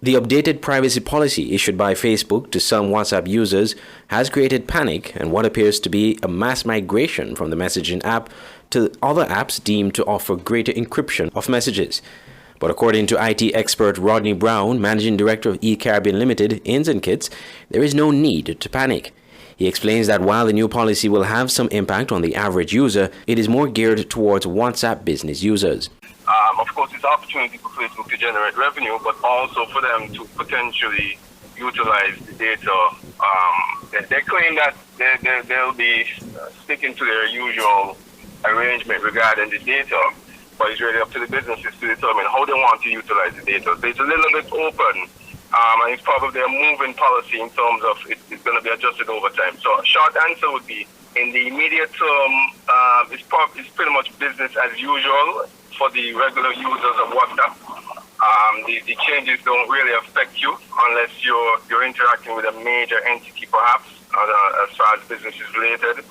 The updated privacy policy issued by Facebook to some WhatsApp users has created panic and what appears to be a mass migration from the messaging app to other apps deemed to offer greater encryption of messages. But according to IT expert Rodney Brown, managing director of eCaribbean Limited, Inns and Kits, there is no need to panic. He explains that while the new policy will have some impact on the average user, it is more geared towards WhatsApp business users. Of course, it's an opportunity for Facebook to generate revenue, but also for them to potentially utilize the data. They claim that they'll be sticking to their usual arrangement regarding the data, but it's really up to the businesses to determine how they want to utilize the data. So it's a little bit open, and it's probably a moving policy in terms of it's going to be adjusted over time. So a short answer would be, in the immediate term, it's pretty much business as usual for the regular users of WhatsApp. The changes don't really affect you unless you're interacting with a major entity, perhaps, as far as business is related.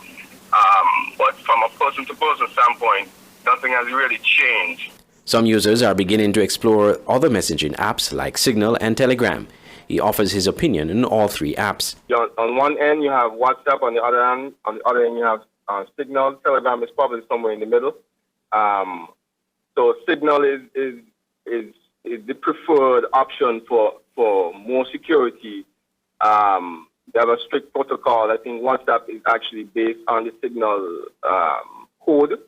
But from a person-to-person standpoint, nothing has really changed. Some users are beginning to explore other messaging apps like Signal and Telegram. He offers his opinion in all three apps. On one end, you have WhatsApp. On the other end, you have Signal. Telegram is probably somewhere in the middle. So Signal is the preferred option for more security. They have a strict protocol. I think WhatsApp is actually based on the Signal code.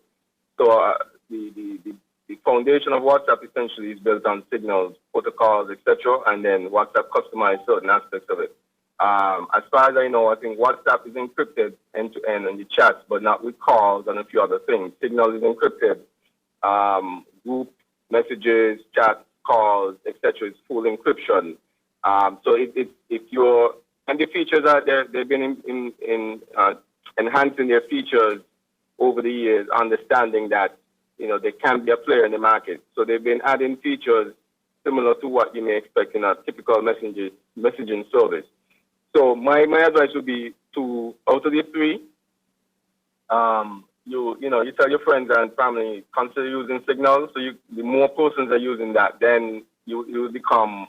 So the foundation of WhatsApp essentially is built on Signal's protocols, etc., and then WhatsApp customized certain aspects of it. As far as I know, I think WhatsApp is encrypted end-to-end in the chats, but not with calls and a few other things. Signal is encrypted. Group messages, chat, calls, etc. is full encryption. So if you're, and the features are there, they've been enhancing their features over the years, understanding that they can be a player in the market. So they've been adding features similar to what you may expect in a typical messaging service. So my advice would be to, out of the three, you tell your friends and family, consider using Signal. So the more persons are using that, then you become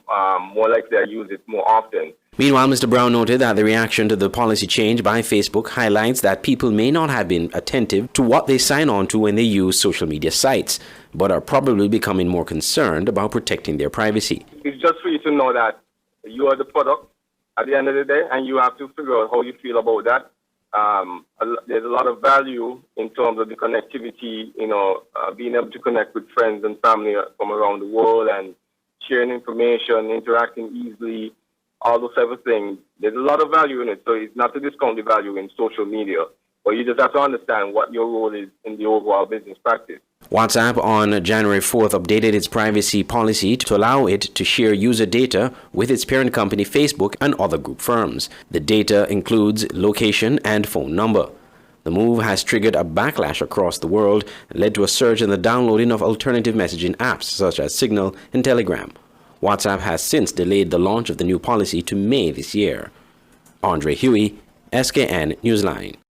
more likely to use it more often. Meanwhile, Mr. Brown noted that the reaction to the policy change by Facebook highlights that people may not have been attentive to what they sign on to when they use social media sites, but are probably becoming more concerned about protecting their privacy. It's just for you to know that you are the product at the end of the day, and you have to figure out how you feel about that. There's a lot of value in terms of the connectivity, being able to connect with friends and family from around the world and sharing information, interacting easily, all those type of things. There's a lot of value in it, so it's not to discount the value in social media, but you just have to understand what your role is in the overall business practice. WhatsApp on January 4th updated its privacy policy to allow it to share user data with its parent company Facebook and other group firms. The data includes location and phone number. The move has triggered a backlash across the world and led to a surge in the downloading of alternative messaging apps such as Signal and Telegram. WhatsApp has since delayed the launch of the new policy to May this year. Andre Huey, SKN Newsline.